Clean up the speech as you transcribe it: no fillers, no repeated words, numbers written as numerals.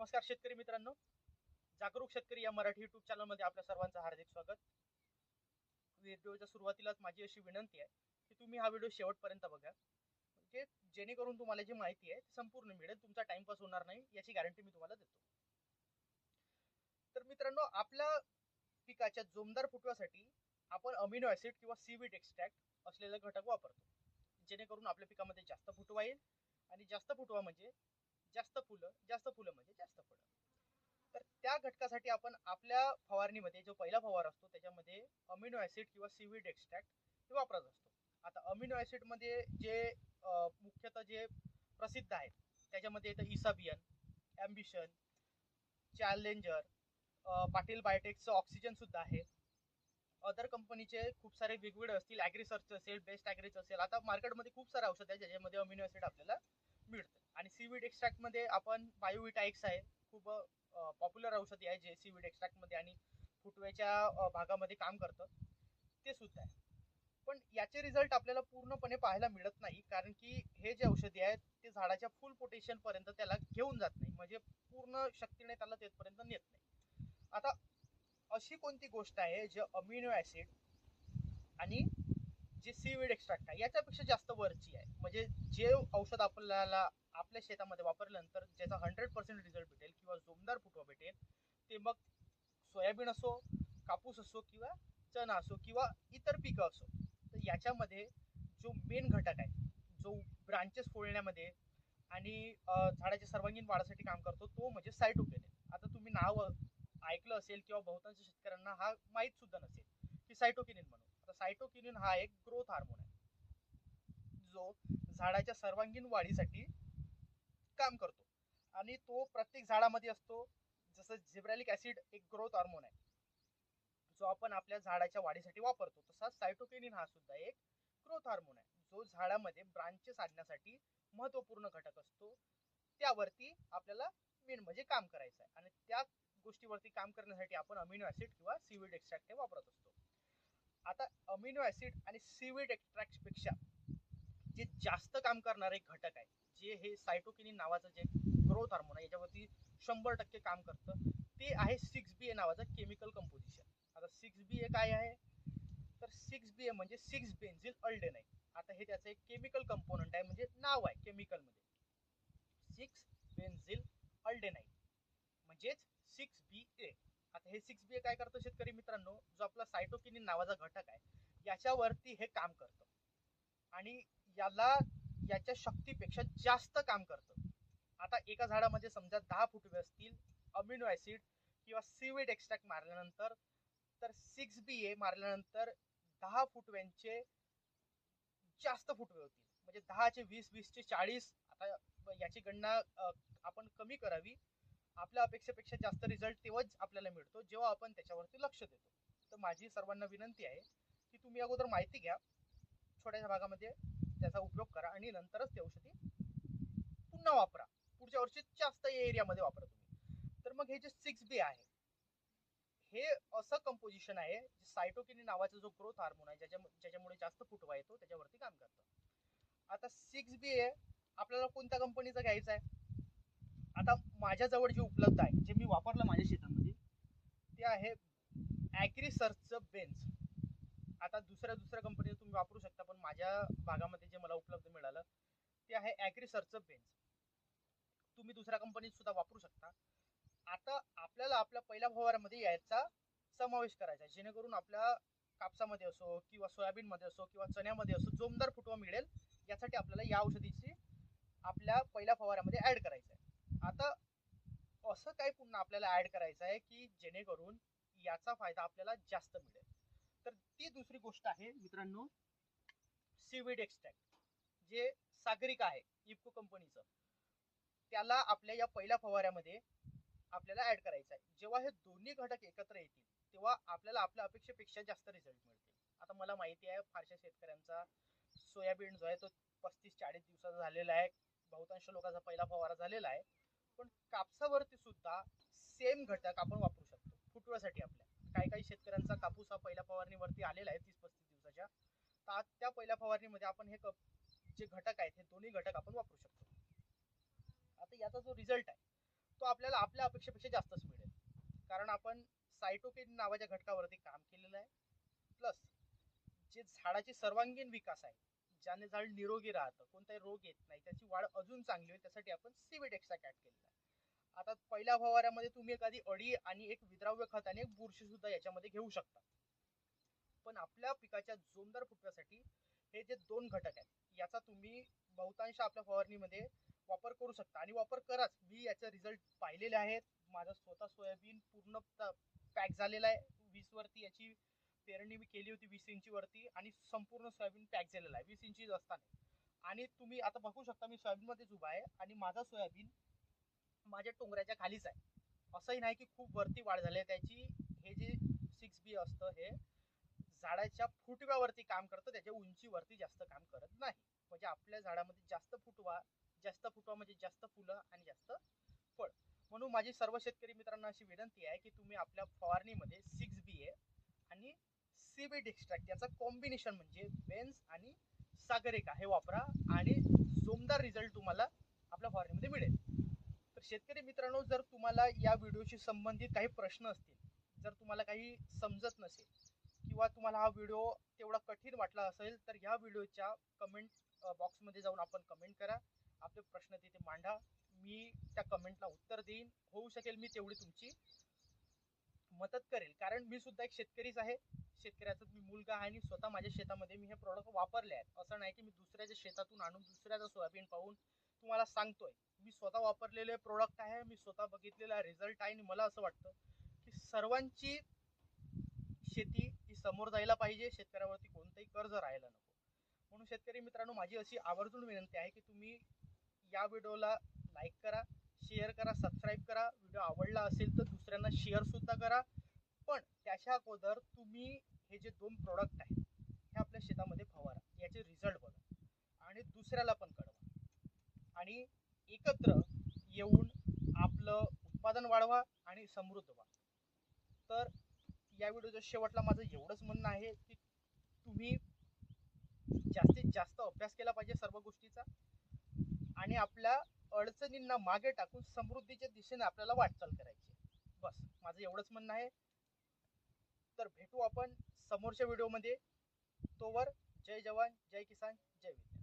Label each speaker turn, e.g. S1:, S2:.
S1: नमस्कार शेतकरी मित्रांनो, जागरूक शेतकरी या मराठी युट्यूब चॅनलमध्ये आपल्या सर्वांचं हार्दिक स्वागत. व्हिडिओच्या सुरुवातीलाच माझी अशी विनंती आहे की तुम्ही हा व्हिडिओ शेवटपर्यंत बघा, म्हणजे जेणेकरून तुम्हाला जी माहिती आहे ती संपूर्ण मिळेल, तुमचा टाइमपास होणार नाही याची गॅरंटी मी तुम्हाला देतो. तर मित्रांनो, आपल्या पिकाच्या जोमदार फुटव्यासाठी आपण अमिनो ऍसिड किंवा सीवीड एक्स्ट्रॅक्ट असलेले घटक वापरतो, जेणेकरून आपल्या पिकामध्ये जास्त फुटवा येईल. आणि जास्त फुटवा म्हणजे जास्त फुलं, जास्त फुलं म्हणजे जास्त फळं. तर त्या घटकासाठी आपण आपल्या फवारणीमध्ये जो पहिला फवार असतो त्याच्यामध्ये अमिनो ऍसिड किंवा सीवीड एक्स्ट्रॅक्ट हे वापरत असतो. आता अमिनो ऍसिड मध्ये जे मुख्यतः जे प्रसिद्ध आहेत त्याच्यामध्ये येतं इसाबियन, ॲम्बिशन, चॅलेंजर, पाटील बायोटेकचं ऑक्सिजन सुद्धा आहे. अदर कंपनीचे खूप सारे वेगवेगळे असतील, ॲग्रिसर्च असेल, बेस्ट ॲग्रीच असेल. आता मार्केटमध्ये खूप सारे औषध आहे ज्याच्यामध्ये अमिनो ऍसिड आपल्याला मिळतं. आणि सीवीड एक्स्ट्रॅक्ट मध्ये आपण बायोविटाएक्स आहे, खूप पॉप्युलर औषधी आहे जे सीवीड एक्स्ट्रॅक्ट मध्ये आणि फुटव्याच्या भागामध्ये काम करतं, ते सुद्धा आहे. पण याचे रिझल्ट आपल्याला पूर्णपणे पाहायला मिळत नाही, कारण की हे जे औषधी आहेत ते झाडाच्या फुल पोटेन्शियल पर्यंत त्याला घेऊन जात नाही, म्हणजे पूर्ण शक्तीने त्याला तेथपर्यंत नेत नाही. आता अशी कोणती गोष्ट आहे जे अमिनो ऍसिड आणि जे सीवीड एक्स्ट्रॅक्ट आहे याच्यापेक्षा जास्त वरची आहे, म्हणजे जे औषध आपल्याला आपल्या शेतामध्ये वापरल्यानंतर ज्याचा 100% रिझल्ट भेटेल किंवा जोमदार फुटवा भेटेल, ते मग सोयाबीन असो, कापूस असो किंवा चणा असो किंवा इतर पिकं असो. तर याच्यामध्ये जो मेन घटक आहे, जो ब्रांचेस फोडण्यामध्ये आणि झाडाच्या सर्वांगीण वाढीसाठी काम करतो, तो म्हणजे सायटोकिनिन. आता तुम्ही नाव ऐकलं असेल किंवा बहुतांश शेतकऱ्यांना हा माहीत सुद्धा नसेल की सायटोकिनिन म्हणून. आता सायटोकिनिन हा एक ग्रोथ हार्मोन आहे जो झाडाच्या सर्वांगीण वाढीसाठी काम करतो, आणि तो प्रत्येक झाडामध्ये असतो. जसं झिब्रॅलिक ऍसिड एक ग्रोथ हार्मोन आहे जो आपण आपल्या झाडाच्या वाढीसाठी वापरतो, तसाच सायटोकिनिन हा सुद्धा एक ग्रोथ हार्मोन आहे जो झाडामध्ये ब्रांचेस आणण्यासाठी महत्वपूर्ण घटक असतो. त्यावरती आपल्याला मेन म्हणजे काम करायचं आहे, आणि त्या गोष्टीवरती काम करण्यासाठी आपण अमिनो ऍसिड किंवा सीवीड एक्स्ट्रॅक्ट हे वापरत असतो. आता अमिनो ऍसिड आणि सीवीड एक्स्ट्रॅक्ट पेक्षा जे जास्त काम करणारे घटक आहे, जे हे सायटोकिनिन नावाचं जे ग्रोथ हार्मोन आहे याच्यावरती 100% काम करतं, ते आहे 6BA नावाचं केमिकल कंपोजिशन. आता 6BA काय आहे, तर 6BA म्हणजे 6 बेन्झिल अल्डेनाईन. आता हे त्याचं एक केमिकल कंपोनंट आहे, म्हणजे नाव आहे केमिकल मध्ये 6 बेन्झिल अल्डेनाईन, म्हणजेच 6BA. आता हे 6BA काय करतं शेतकरी मित्रांनो, जो आपला सायटोकिनिन नावाचा घटक आहे याच्यावरती हे काम करतं, आणि याला याच्या शक्तीपेक्षा जास्त काम करतं. आता एका झाडामध्ये समजा 10 फुटवे असतील, अमिनो ऍसिड किंवा सीवीड एक्स्ट्रॅक्ट मारल्यानंतर, तर 6BA मारल्यानंतर 10 फुटव्यांचे जास्त फुटवे होतील, म्हणजे 10चे 20, 20चे 40. आता याची गणना आपण कमी करावी. आपल्या अपेक्षेपेक्षा जास्त रिझल्ट तेव्हाच आपल्याला मिळतो जेव्हा आपण त्याच्यावरती लक्ष देतो. तर माझी सर्वांना विनंती आहे की तुम्ही अगोदर माहिती घ्या, छोट्याशा भागामध्ये त्याचा उपयोग करा, आणि नंतरच ते औषधी पुन्हा वापरा. पुढच्या वर्षी जास्त एरियामध्ये वापरा तुम्ही. तर मग हे जे 6B आहे, हे असं कंपोजिशन आहे जे सायटोकिनिन नावाचा जो ग्रोथ हार्मोन आहे ज्याच्यामुळे जास्त फुटवा येतो त्याच्यावरती काम करतं. आता 6BA आपल्याला कोणत्या कंपनीचा घ्यायचा आहे, आता माझ्याजवळ जे उपलब्ध आहे, जे मी वापरलं माझ्या शेतामध्ये, ते आहे ॲग्रिसर्चचं बेन्झ. आता दुसऱ्या कंपनीचं तुम्ही वापरू शकता, पण माझ्या भागामध्ये जे मला उपलब्ध मिळालं ते आहे ॲग्रिसर्चचं बेन्झ. तुम्ही दुसऱ्या कंपनीत सुद्धा वापरू शकता. आता आपल्याला आपल्या पहिल्या फवाऱ्यामध्ये याचा समावेश करायचा, जेणेकरून आपल्या कापसामध्ये असो किंवा सोयाबीन मध्ये असो किंवा चण्यामध्ये असो जोमदार फुटवा मिळेल, यासाठी आपल्याला या औषधीची आपल्या पहिल्या फवाऱ्यामध्ये ऍड करायचं आहे. आता असं काही पुन्हा आपल्याला ऍड करायचं आहे की जेणेकरून याचा फायदा आपल्याला जास्त मिळेल. तर ती दुसरी गोष्ट आहे मित्रांनो, सीवीड एक्स्ट्रॅक्ट, जे सागरिक आहे इफ्को कंपनीचं, त्याला आपल्या या पहिल्या फवाऱ्यामध्ये आपल्याला ऍड करायचं आहे. जेव्हा हे दोन्ही घटक एकत्र येतील तेव्हा आपल्याला आपल्या अपेक्षेपेक्षा जास्त रिझल्ट मिळतील. आता मला माहिती आहे फारशा शेतकऱ्यांचा सोयाबीन जो आहे तो 35-40 दिवसाचा झालेला आहे, बहुतांश लोकांचा पहिला फवारा झालेला आहे. पण कापसावरती सुद्धा सेम घटक आपण वापरू शकतो फुटव्यासाठी. आपल्या काही काही शेतकऱ्यांचा कापूस हा पहिल्या फवारणीवरती आलेला आहे 30-35 दिवसाच्या, तर त्या पहिल्या फवारणीमध्ये आपण हे जे घटक आहेत हे दोन्ही घटक आपण वापरू शकतो. आता याचा जो रिझल्ट आहे तो आपल्याला आपल्याला आपल्या अपेक्षेपेक्षा जास्तच मिळेल, कारण आपण सायटोकिन नावाच्या घटकावरती काम केलेलं आहे. प्लस जे झाडाची सर्वांगीण विकास आहे, ज्याने झाड निरोगी राहतं, कोणताही रोग येत नाही, त्याची वाढ अजून चांगली होईल, त्यासाठी आपण सीवेट एक्स्ट्रा ऍड केलेला आहे. आता पहिल्या फवाऱ्यामध्ये तुम्ही एखादी अडी आणि एक विद्राव्य खत आणि एक बुरशी सुद्धा याच्यामध्ये घेऊ शकता. पण आपल्या पिकाच्या जोमदार फुटव्यासाठी हे जे दोन घटक आहेत याचा तुम्ही बहुतांश आपल्या फवारणीमध्ये वापर करू शकता, आणि वापर कराच. मी याचे रिझल्ट पाहिलेले आहेत. माझा स्वतः सोयाबीन पूर्ण पॅक झालेला आहे. 20 वरती याची पेरणी मी केली होती, 20 इंची वरती, आणि संपूर्ण सोयाबीन पॅक झालेला आहे 20 इंची असताना. आणि तुम्ही आता बघू शकता, मी सोयाबीन मध्येच उभा आहे आणि माझा सोयाबीन माझ्या टोंगऱ्याच्या खालीच आहे. असंही नाही की खूप वरती वाढ झाली आहे त्याची. हे जे 6B असतं हे झाडाच्या फुटव्यावरती काम करतं, त्याच्या उंचीवरती जास्त काम करत नाही. म्हणजे आपल्या झाडामध्ये जास्त फुटवा म्हणजे जास्त फुलं आणि जास्त फळ. म्हणून माझी सर्व शेतकरी मित्रांना अशी विनंती आहे की तुम्ही आपल्या फवारणीमध्ये 6BA आणि सीवीड एक्स्ट्रॅक्ट याचा कॉम्बिनेशन म्हणजे बेन्स आणि सागरिका हे वापरा, आणि जोमदार रिझल्ट तुम्हाला आपल्या फवारणीमध्ये मिळेल. तर शेतकरी मित्रांनो, जर तुम्हाला या व्हिडिओशी संबंधित काही प्रश्न असतील, जर तुम्हाला काही समजत नसेल किंवा तुम्हाला हा व्हिडिओ तेवढा कठीण वाटला असेल, तर ह्या व्हिडिओच्या कमेंट बॉक्समध्ये जाऊन आपण कमेंट करा, आपले प्रश्न तिथे मांडा. मी त्या कमेंटला उत्तर देईन. होऊ शकेल मी तेवढी तुमची मदत करेल, कारण मी सुद्धा एक शेतकरीच आहे. शेतकऱ्याचा मी मुलगा आहे आणि स्वतः माझ्या शेतामध्ये मी हे प्रोडक्ट वापरले आहेत. असं नाही की मी दुसऱ्याच्या शेतातून आणून दुसऱ्याचं सोयाबीन पाहून तुम्हाला सांगतोय. मी स्वतः वापरलेले प्रोडक्ट आहे, मी स्वतः बघितलेला रिझल्ट आहे, आणि मला असं वाटतं की सर्वांची शेती ही समोर जायला पाहिजे, शेतकऱ्यावरती कोणतंही कर्ज राहायला नको. म्हणून शेतकरी मित्रांनो, माझी अशी आवर्जून विनंती आहे की तुम्ही या व्हिडिओला लाईक करा, शेअर करा, सबस्क्राईब करा. व्हिडिओ आवडला असेल तर दुसऱ्यांना शेअर सुद्धा करा. पण त्याच्या अगोदर तुम्ही हे जे दोन प्रोडक्ट आहेत हे आपल्या शेतामध्ये फवारा, याचे रिझल्ट बघा आणि दुसऱ्याला पण कळवा, आणि एकत्र येऊन आपलं उत्पादन वाढवा आणि समृद्ध व्हा. तर या व्हिडिओच्या शेवटला माझं एवढंच म्हणणं आहे की तुम्ही जास्तीत जास्त अभ्यास केला पाहिजे सर्व गोष्टीचा, आणि आपल्या अडचणींना मागे टाकून समृद्धीच्या दिशेने आपल्याला वाटचाल करायची. बस माझं एवढंच म्हणणं आहे. तर भेटू आपण समोरच्या व्हिडिओमध्ये. तोवर जय जवान, जय किसान, जय विज्ञान.